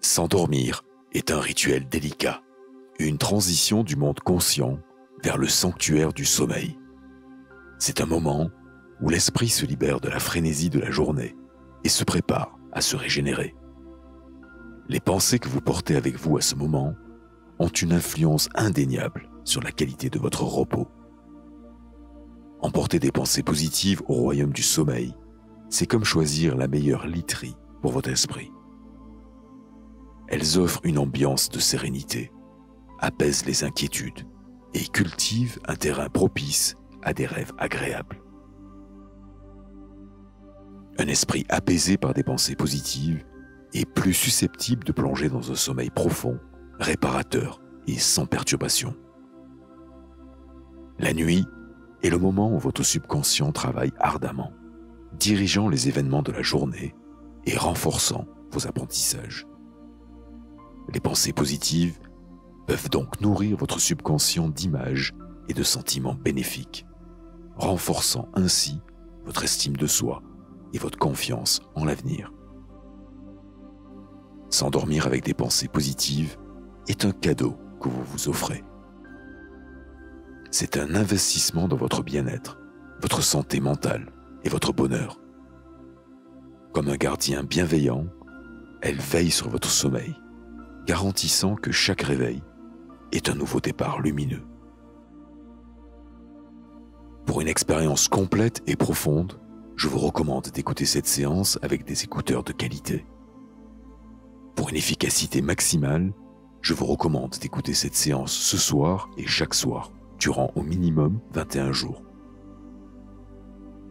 S'endormir est un rituel délicat, une transition du monde conscient vers le sanctuaire du sommeil. C'est un moment où l'esprit se libère de la frénésie de la journée et se prépare à se régénérer. Les pensées que vous portez avec vous à ce moment ont une influence indéniable sur la qualité de votre repos. Emporter des pensées positives au royaume du sommeil, c'est comme choisir la meilleure literie pour votre esprit. Elles offrent une ambiance de sérénité, apaisent les inquiétudes et cultivent un terrain propice à des rêves agréables. Un esprit apaisé par des pensées positives est plus susceptible de plonger dans un sommeil profond, réparateur et sans perturbation. La nuit est le moment où votre subconscient travaille ardemment, dirigeant les événements de la journée et renforçant vos apprentissages. Les pensées positives peuvent donc nourrir votre subconscient d'images et de sentiments bénéfiques, renforçant ainsi votre estime de soi et votre confiance en l'avenir. S'endormir avec des pensées positives est un cadeau que vous vous offrez. C'est un investissement dans votre bien-être, votre santé mentale et votre bonheur. Comme un gardien bienveillant, elle veille sur votre sommeil, garantissant que chaque réveil est un nouveau départ lumineux. Pour une expérience complète et profonde, je vous recommande d'écouter cette séance avec des écouteurs de qualité. Pour une efficacité maximale, je vous recommande d'écouter cette séance ce soir et chaque soir, durant au minimum 21 jours.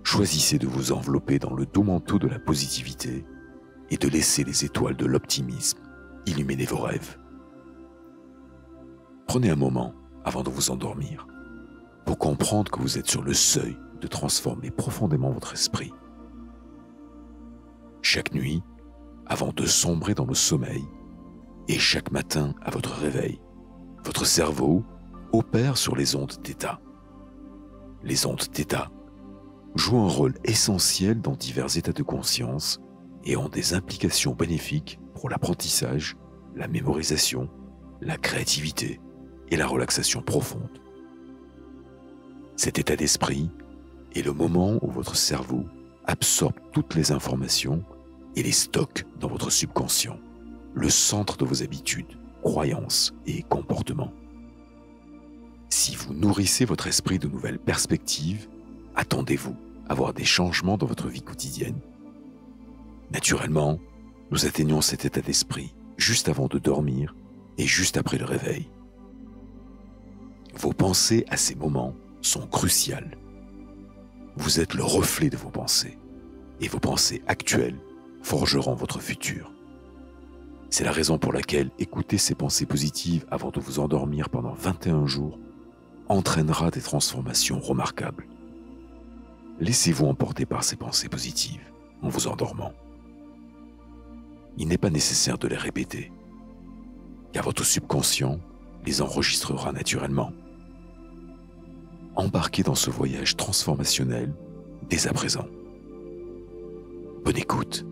Choisissez de vous envelopper dans le doux manteau de la positivité et de laisser les étoiles de l'optimisme illuminer vos rêves. Prenez un moment avant de vous endormir pour comprendre que vous êtes sur le seuil de transformer profondément votre esprit. Chaque nuit, avant de sombrer dans le sommeil, et chaque matin à votre réveil, votre cerveau opère sur les ondes θ. Les ondes θ jouent un rôle essentiel dans divers états de conscience et ont des implications bénéfiques pour l'apprentissage, la mémorisation, la créativité et la relaxation profonde. Cet état d'esprit est le moment où votre cerveau absorbe toutes les informations et les stocke dans votre subconscient, le centre de vos habitudes, croyances et comportements. Si vous nourrissez votre esprit de nouvelles perspectives, attendez-vous à voir des changements dans votre vie quotidienne. Naturellement, nous atteignons cet état d'esprit juste avant de dormir et juste après le réveil. Vos pensées à ces moments sont cruciales. Vous êtes le reflet de vos pensées, et vos pensées actuelles forgeront votre futur. C'est la raison pour laquelle écouter ces pensées positives avant de vous endormir pendant 21 jours entraînera des transformations remarquables. Laissez-vous emporter par ces pensées positives en vous endormant. Il n'est pas nécessaire de les répéter, car votre subconscient les enregistrera naturellement. Embarquez dans ce voyage transformationnel dès à présent. Bonne écoute.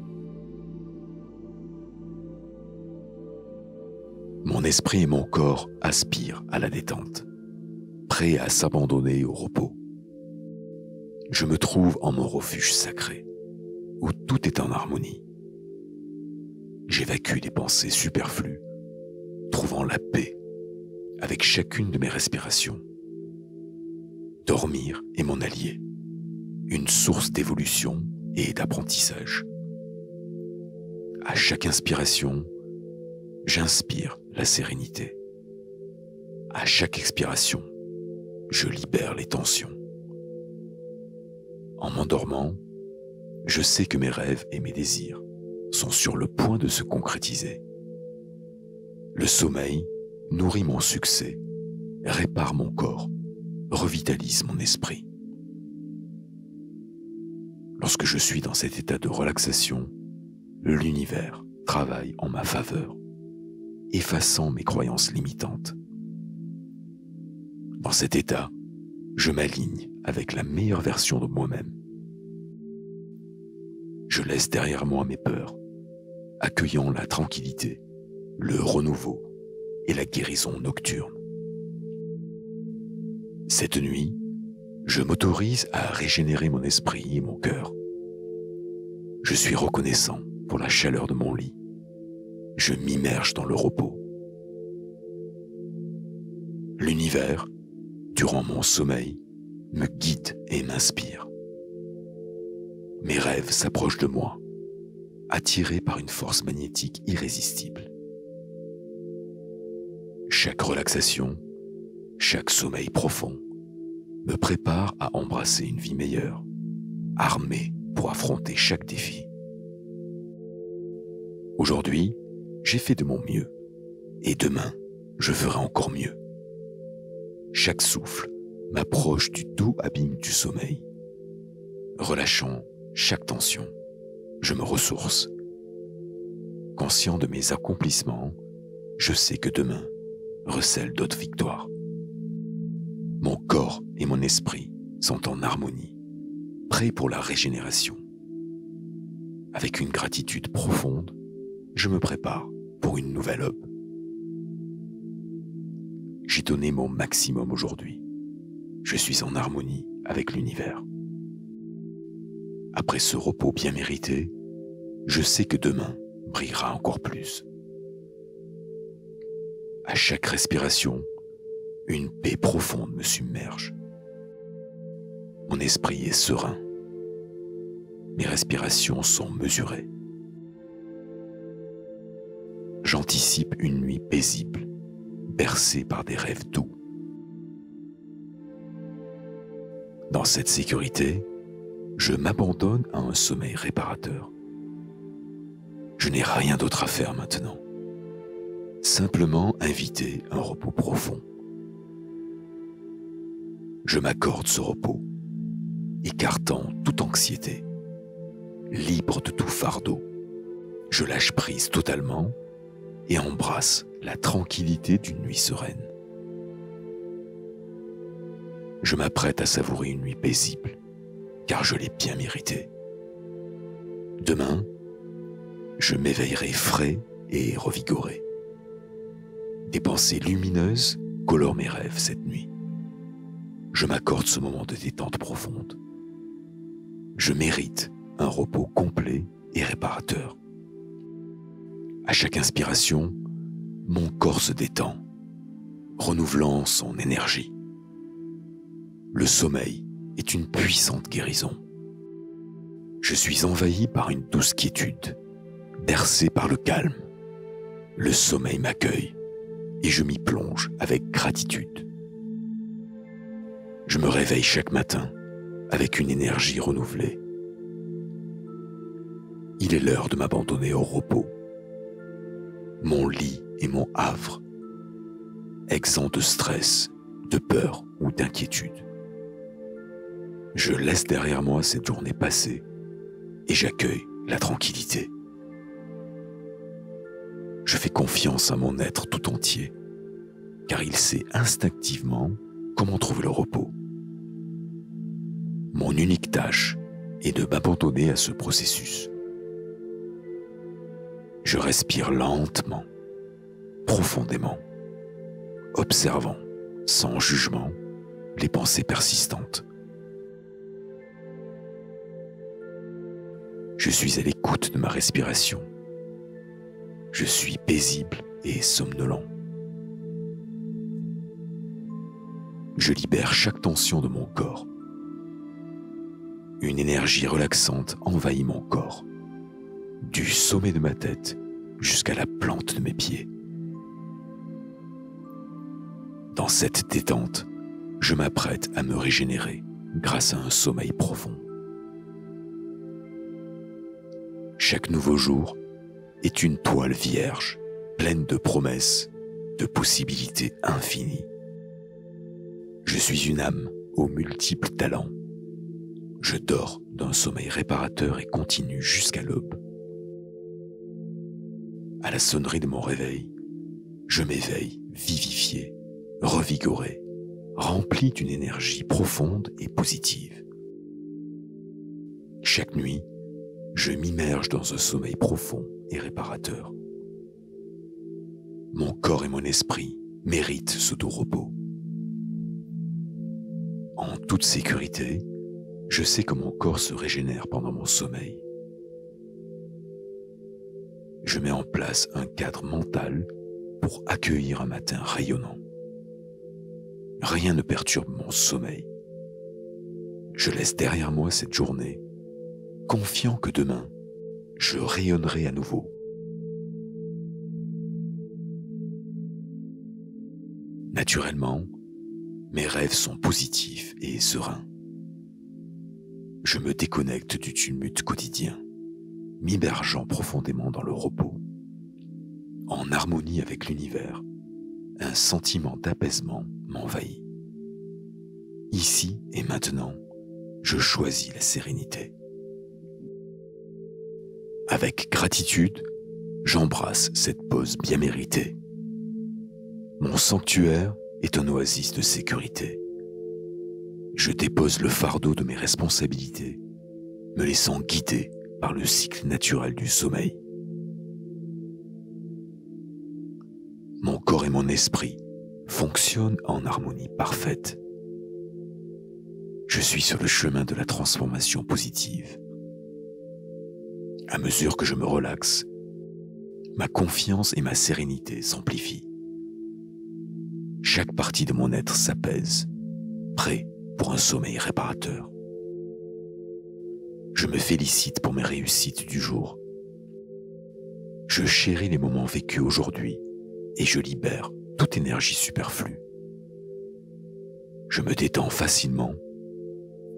Mon esprit et mon corps aspirent à la détente, prêts à s'abandonner au repos. Je me trouve en mon refuge sacré, où tout est en harmonie. J'évacue les pensées superflues, trouvant la paix avec chacune de mes respirations. Dormir est mon allié, une source d'évolution et d'apprentissage. À chaque inspiration, j'inspire la sérénité. À chaque expiration, je libère les tensions. En m'endormant, je sais que mes rêves et mes désirs sont sur le point de se concrétiser. Le sommeil nourrit mon succès, répare mon corps, revitalise mon esprit. Lorsque je suis dans cet état de relaxation, l'univers travaille en ma faveur, effaçant mes croyances limitantes. Dans cet état, je m'aligne avec la meilleure version de moi-même. Je laisse derrière moi mes peurs, accueillant la tranquillité le renouveau et la guérison nocturne. Cette nuit, je m'autorise à régénérer mon esprit et mon cœur. Je suis reconnaissant pour la chaleur de mon lit. Je m'immerge dans le repos. L'univers, durant mon sommeil, me guide et m'inspire. Mes rêves s'approchent de moi, attirés par une force magnétique irrésistible. Chaque relaxation, chaque sommeil profond me prépare à embrasser une vie meilleure, armé pour affronter chaque défi. Aujourd'hui, j'ai fait de mon mieux, et demain, je ferai encore mieux. Chaque souffle m'approche du doux abîme du sommeil. Relâchant chaque tension, je me ressource. Conscient de mes accomplissements, je sais que demain recèle d'autres victoires. Mon corps et mon esprit sont en harmonie, prêts pour la régénération. Avec une gratitude profonde, je me prépare pour une nouvelle aube. J'ai donné mon maximum aujourd'hui. Je suis en harmonie avec l'univers. Après ce repos bien mérité, je sais que demain brillera encore plus. À chaque respiration, une paix profonde me submerge. Mon esprit est serein. Mes respirations sont mesurées. J'anticipe une nuit paisible, bercée par des rêves doux. Dans cette sécurité, je m'abandonne à un sommeil réparateur. Je n'ai rien d'autre à faire maintenant. Simplement inviter un repos profond. Je m'accorde ce repos, écartant toute anxiété. Libre de tout fardeau, je lâche prise totalement et embrasse la tranquillité d'une nuit sereine. Je m'apprête à savourer une nuit paisible, car je l'ai bien méritée. Demain, je m'éveillerai frais et revigoré. Des pensées lumineuses colorent mes rêves cette nuit. Je m'accorde ce moment de détente profonde. Je mérite un repos complet et réparateur. À chaque inspiration, mon corps se détend, renouvelant son énergie. Le sommeil est une puissante guérison. Je suis envahi par une douce quiétude, bercé par le calme. Le sommeil m'accueille et je m'y plonge avec gratitude. Je me réveille chaque matin avec une énergie renouvelée. Il est l'heure de m'abandonner au repos. Mon lit est mon havre, exempt de stress, de peur ou d'inquiétude. Je laisse derrière moi cette journée passée et j'accueille la tranquillité. Je fais confiance à mon être tout entier, car il sait instinctivement comment trouver le repos. Mon unique tâche est de m'abandonner à ce processus. Je respire lentement, profondément, observant, sans jugement, les pensées persistantes. Je suis à l'écoute de ma respiration. Je suis paisible et somnolent. Je libère chaque tension de mon corps. Une énergie relaxante envahit mon corps, du sommet de ma tête jusqu'à la plante de mes pieds. Dans cette détente, je m'apprête à me régénérer grâce à un sommeil profond. Chaque nouveau jour est une toile vierge, pleine de promesses, de possibilités infinies. Je suis une âme aux multiples talents. Je dors d'un sommeil réparateur et continu jusqu'à l'aube. À la sonnerie de mon réveil, je m'éveille vivifié, revigoré, rempli d'une énergie profonde et positive. Chaque nuit, je m'immerge dans un sommeil profond et réparateur. Mon corps et mon esprit méritent ce doux repos. En toute sécurité, je sais que mon corps se régénère pendant mon sommeil. Je mets en place un cadre mental pour accueillir un matin rayonnant. Rien ne perturbe mon sommeil. Je laisse derrière moi cette journée, confiant que demain, je rayonnerai à nouveau. Naturellement, mes rêves sont positifs et sereins. Je me déconnecte du tumulte quotidien, m'immergeant profondément dans le repos. En harmonie avec l'univers, un sentiment d'apaisement m'envahit. Ici et maintenant, je choisis la sérénité. Avec gratitude, j'embrasse cette pause bien méritée. Mon sanctuaire est un oasis de sécurité. Je dépose le fardeau de mes responsabilités, me laissant guider par le cycle naturel du sommeil. Mon corps et mon esprit fonctionnent en harmonie parfaite. Je suis sur le chemin de la transformation positive. À mesure que je me relaxe, ma confiance et ma sérénité s'amplifient. Chaque partie de mon être s'apaise, prêt pour un sommeil réparateur. Je me félicite pour mes réussites du jour. Je chéris les moments vécus aujourd'hui et je libère toute énergie superflue. Je me détends facilement,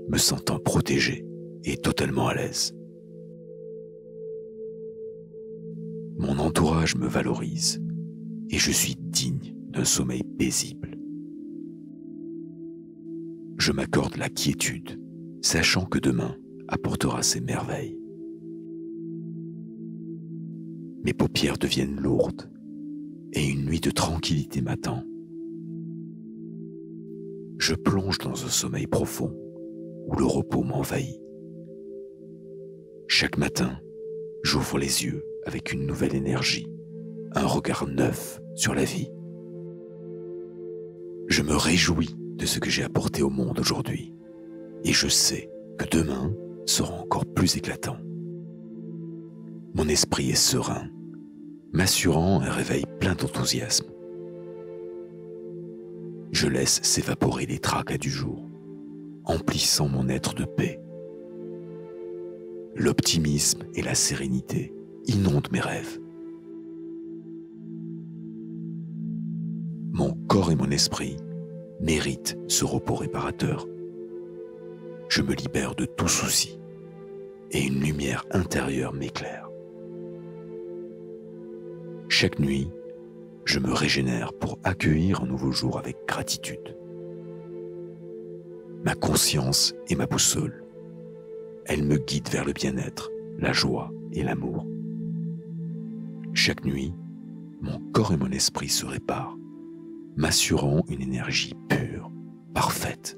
me sentant protégé et totalement à l'aise. Mon entourage me valorise et je suis digne d'un sommeil paisible. Je m'accorde la quiétude, sachant que demain apportera ses merveilles. Mes paupières deviennent lourdes et une nuit de tranquillité m'attend. Je plonge dans un sommeil profond où le repos m'envahit. Chaque matin, j'ouvre les yeux avec une nouvelle énergie, un regard neuf sur la vie. Je me réjouis de ce que j'ai apporté au monde aujourd'hui et je sais que demain sera encore plus éclatant. Mon esprit est serein, m'assurant un réveil plein d'enthousiasme. Je laisse s'évaporer les tracas du jour, emplissant mon être de paix. L'optimisme et la sérénité inondent mes rêves. Mon corps et mon esprit méritent ce repos réparateur. Je me libère de tout souci et une lumière intérieure m'éclaire. Chaque nuit, je me régénère pour accueillir un nouveau jour avec gratitude. Ma conscience est ma boussole. Elle me guide vers le bien-être, la joie et l'amour. Chaque nuit, mon corps et mon esprit se réparent, m'assurant une énergie pure, parfaite.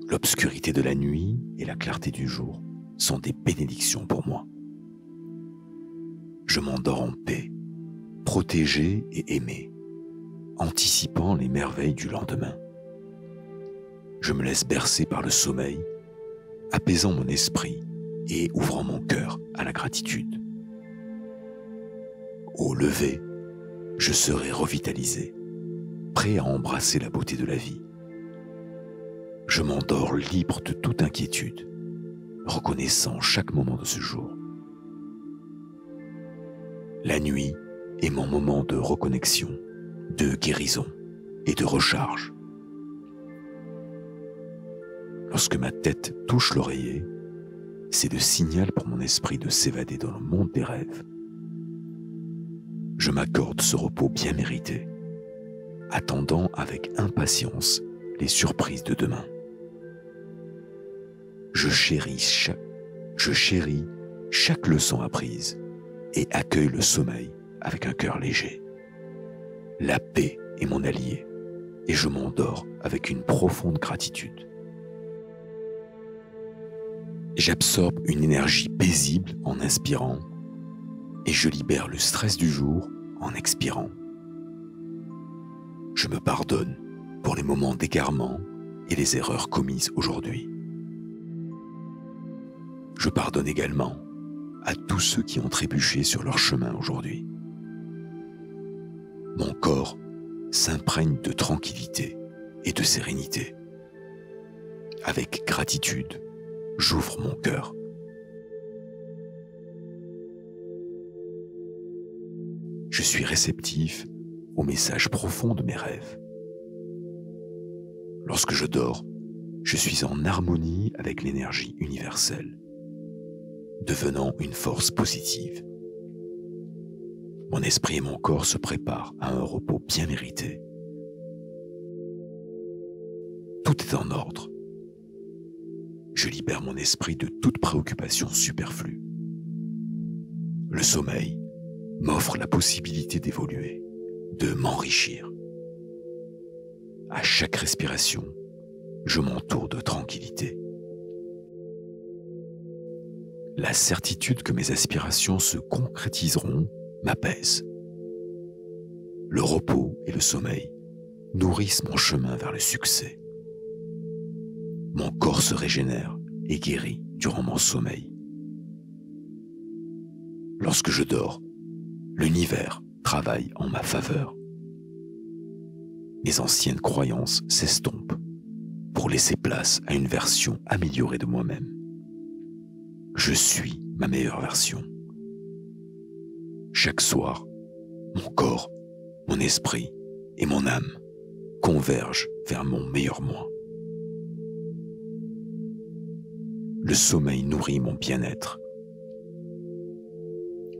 L'obscurité de la nuit et la clarté du jour sont des bénédictions pour moi. Je m'endors en paix, protégé et aimé, anticipant les merveilles du lendemain. Je me laisse bercer par le sommeil, apaisant mon esprit et ouvrant mon cœur à la gratitude. Au lever, je serai revitalisé, prêt à embrasser la beauté de la vie. Je m'endors libre de toute inquiétude, reconnaissant chaque moment de ce jour. La nuit est mon moment de reconnexion, de guérison et de recharge. Lorsque ma tête touche l'oreiller, c'est le signal pour mon esprit de s'évader dans le monde des rêves. Je m'accorde ce repos bien mérité, attendant avec impatience les surprises de demain. Je chéris chaque leçon apprise et accueille le sommeil avec un cœur léger. La paix est mon allié et je m'endors avec une profonde gratitude. J'absorbe une énergie paisible en inspirant et je libère le stress du jour en expirant. Je me pardonne pour les moments d'égarement et les erreurs commises aujourd'hui. Je pardonne également à tous ceux qui ont trébuché sur leur chemin aujourd'hui. Mon corps s'imprègne de tranquillité et de sérénité. Avec gratitude, j'ouvre mon cœur. Je suis réceptif aux messages profonds de mes rêves. Lorsque je dors, je suis en harmonie avec l'énergie universelle, devenant une force positive. Mon esprit et mon corps se préparent à un repos bien mérité. Tout est en ordre. Je libère mon esprit de toute préoccupation superflue. Le sommeil m'offre la possibilité d'évoluer, de m'enrichir. À chaque respiration, je m'entoure de tranquillité. La certitude que mes aspirations se concrétiseront m'apaise. Le repos et le sommeil nourrissent mon chemin vers le succès. Mon corps se régénère et guérit durant mon sommeil. Lorsque je dors, l'univers travaille en ma faveur. Mes anciennes croyances s'estompent pour laisser place à une version améliorée de moi-même. Je suis ma meilleure version. Chaque soir, mon corps, mon esprit et mon âme convergent vers mon meilleur moi. Le sommeil nourrit mon bien-être.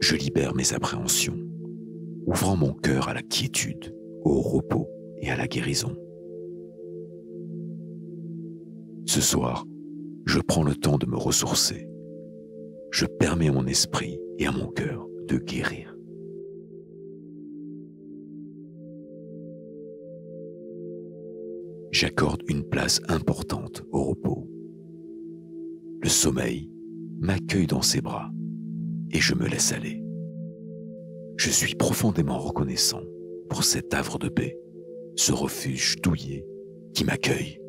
Je libère mes appréhensions, ouvrant mon cœur à la quiétude, au repos et à la guérison. Ce soir, je prends le temps de me ressourcer. Je permets à mon esprit et à mon cœur de guérir. J'accorde une place importante au repos. Le sommeil m'accueille dans ses bras et je me laisse aller. Je suis profondément reconnaissant pour cet havre de paix, ce refuge douillet qui m'accueille.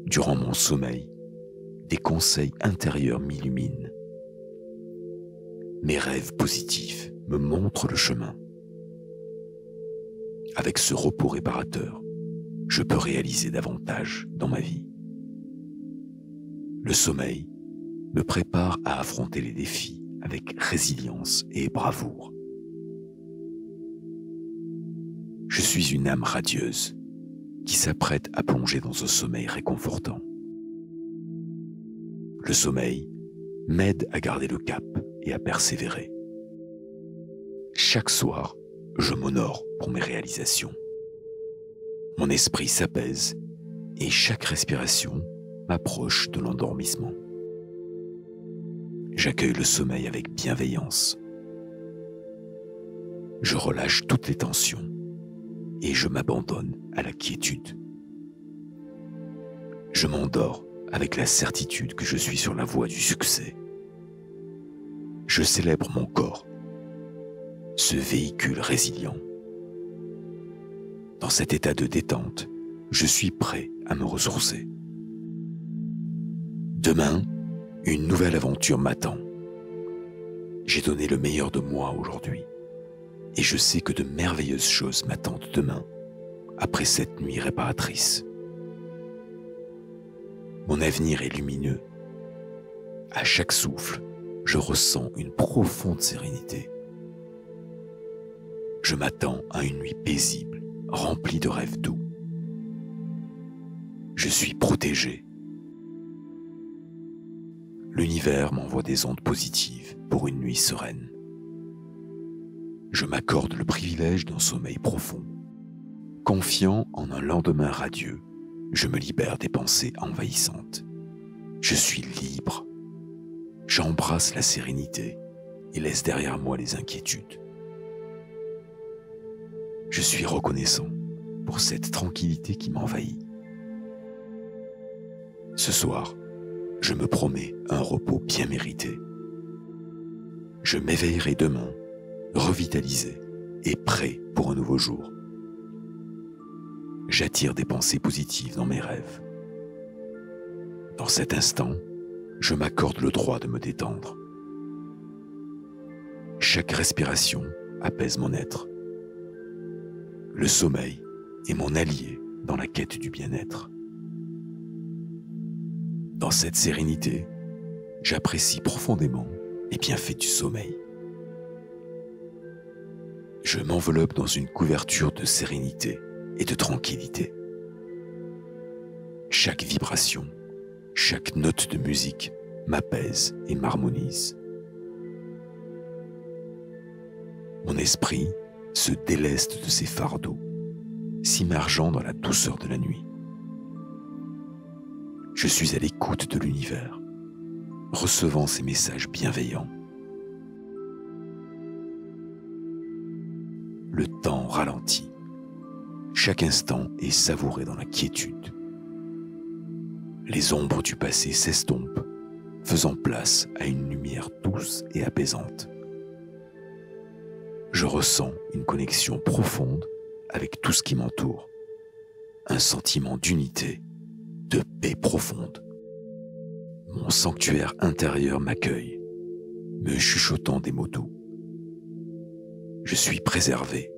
Durant mon sommeil, des conseils intérieurs m'illuminent. Mes rêves positifs me montrent le chemin. Avec ce repos réparateur, je peux réaliser davantage dans ma vie. Le sommeil me prépare à affronter les défis avec résilience et bravoure. Je suis une âme radieuse qui s'apprête à plonger dans un sommeil réconfortant. Le sommeil m'aide à garder le cap et à persévérer. Chaque soir, je m'honore pour mes réalisations. Mon esprit s'apaise et chaque respiration m'approche de l'endormissement. J'accueille le sommeil avec bienveillance. Je relâche toutes les tensions et je m'abandonne à la quiétude. Je m'endors avec la certitude que je suis sur la voie du succès. Je célèbre mon corps, ce véhicule résilient. Dans cet état de détente, je suis prêt à me ressourcer. Demain, une nouvelle aventure m'attend. J'ai donné le meilleur de moi aujourd'hui et je sais que de merveilleuses choses m'attendent demain, après cette nuit réparatrice. Mon avenir est lumineux. À chaque souffle, je ressens une profonde sérénité. Je m'attends à une nuit paisible, remplie de rêves doux. Je suis protégé. L'univers m'envoie des ondes positives pour une nuit sereine. Je m'accorde le privilège d'un sommeil profond. Confiant en un lendemain radieux, je me libère des pensées envahissantes. Je suis libre. J'embrasse la sérénité et laisse derrière moi les inquiétudes. Je suis reconnaissant pour cette tranquillité qui m'envahit. Ce soir, je me promets un repos bien mérité. Je m'éveillerai demain, revitalisé et prêt pour un nouveau jour. J'attire des pensées positives dans mes rêves. Dans cet instant, je m'accorde le droit de me détendre. Chaque respiration apaise mon être. Le sommeil est mon allié dans la quête du bien-être. Dans cette sérénité, j'apprécie profondément les bienfaits du sommeil. Je m'enveloppe dans une couverture de sérénité et de tranquillité. Chaque vibration, chaque note de musique m'apaise et m'harmonise. Mon esprit se déleste de ses fardeaux, s'immergeant dans la douceur de la nuit. Je suis à l'écoute de l'univers, recevant ses messages bienveillants. Le temps ralentit. Chaque instant est savouré dans la quiétude. Les ombres du passé s'estompent, faisant place à une lumière douce et apaisante. Je ressens une connexion profonde avec tout ce qui m'entoure, un sentiment d'unité, de paix profonde. Mon sanctuaire intérieur m'accueille, me chuchotant des mots doux. Je suis préservé,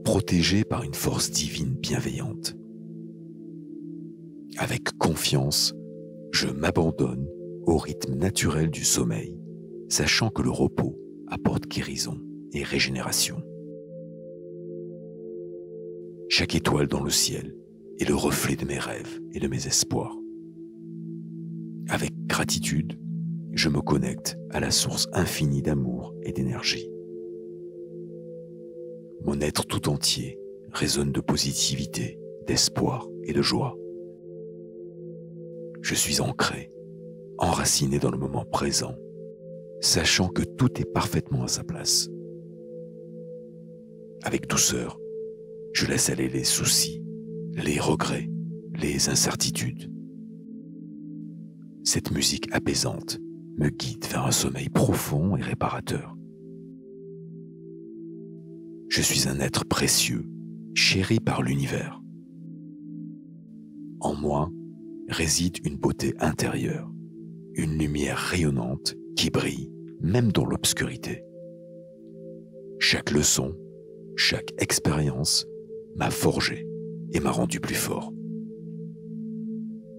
protégé par une force divine bienveillante. Avec confiance, je m'abandonne au rythme naturel du sommeil, sachant que le repos apporte guérison et régénération. Chaque étoile dans le ciel est le reflet de mes rêves et de mes espoirs. Avec gratitude, je me connecte à la source infinie d'amour et d'énergie. Mon être tout entier résonne de positivité, d'espoir et de joie. Je suis ancré, enraciné dans le moment présent, sachant que tout est parfaitement à sa place. Avec douceur, je laisse aller les soucis, les regrets, les incertitudes. Cette musique apaisante me guide vers un sommeil profond et réparateur. Je suis un être précieux, chéri par l'univers. En moi réside une beauté intérieure, une lumière rayonnante qui brille même dans l'obscurité. Chaque leçon, chaque expérience m'a forgé et m'a rendu plus fort.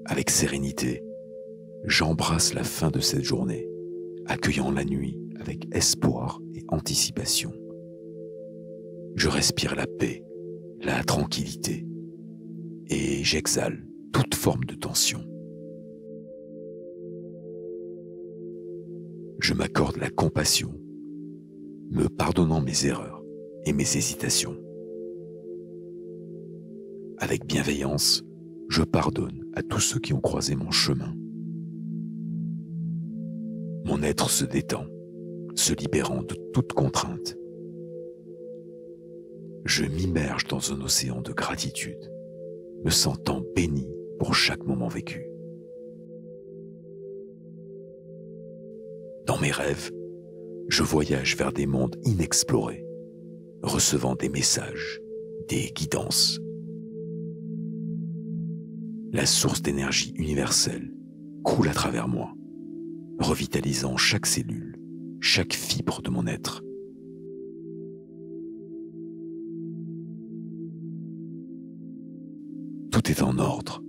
Avec sérénité, j'embrasse la fin de cette journée, accueillant la nuit avec espoir et anticipation. Je respire la paix, la tranquillité, et j'exhale toute forme de tension. Je m'accorde la compassion, me pardonnant mes erreurs et mes hésitations. Avec bienveillance, je pardonne à tous ceux qui ont croisé mon chemin. Mon être se détend, se libérant de toute contrainte. Je m'immerge dans un océan de gratitude, me sentant béni pour chaque moment vécu. Dans mes rêves, je voyage vers des mondes inexplorés, recevant des messages, des guidances. La source d'énergie universelle coule à travers moi, revitalisant chaque cellule, chaque fibre de mon être. Tout est en ordre,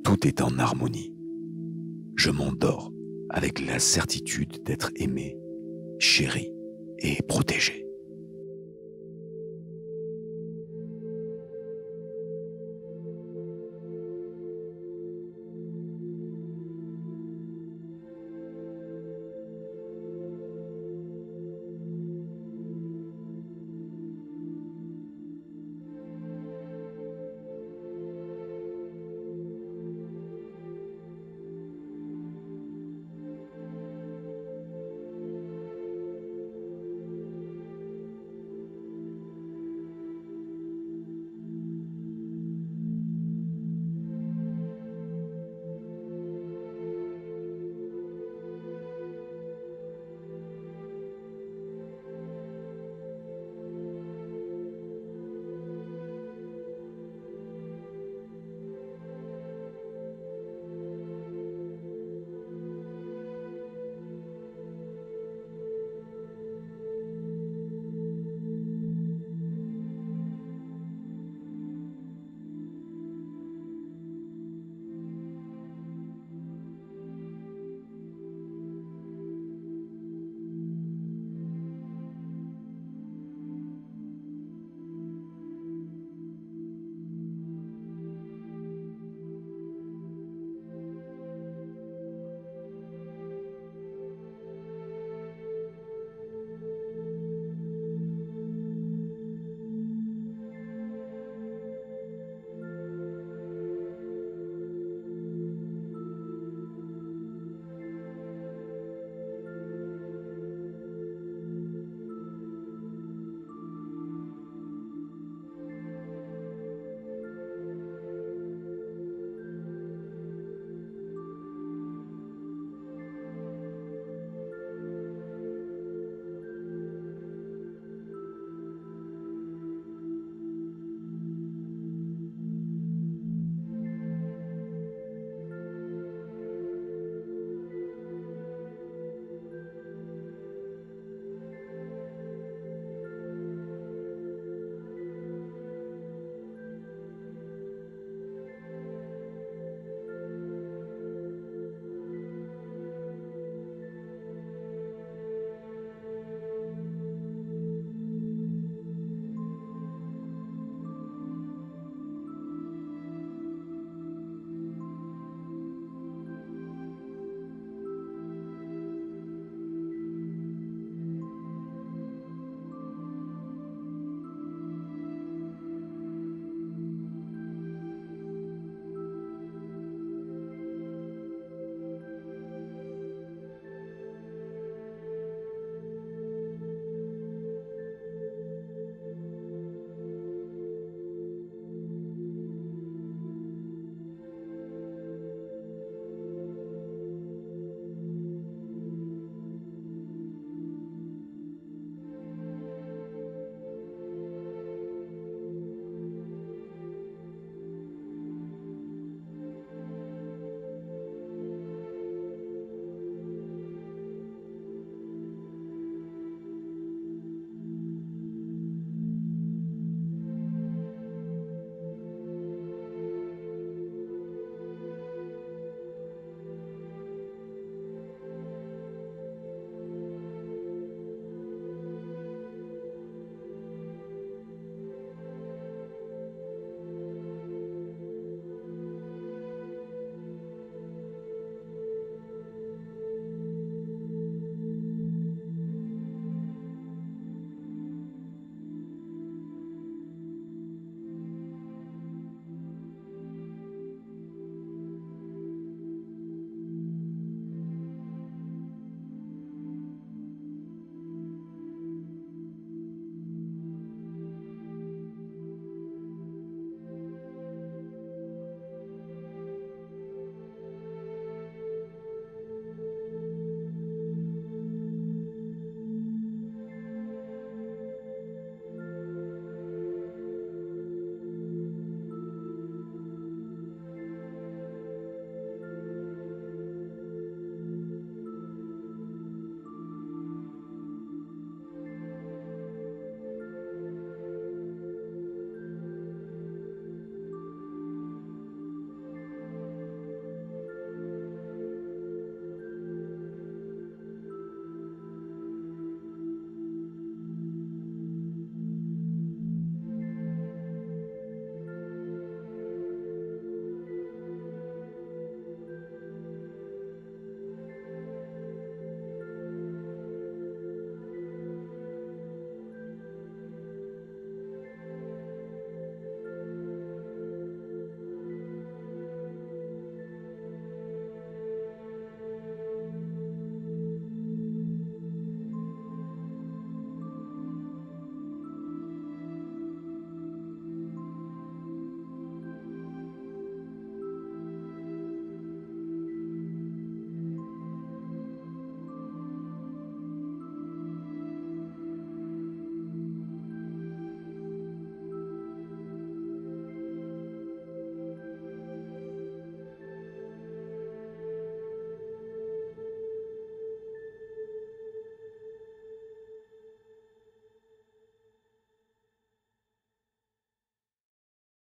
tout est en harmonie. Je m'endors avec la certitude d'être aimé, chéri et protégé.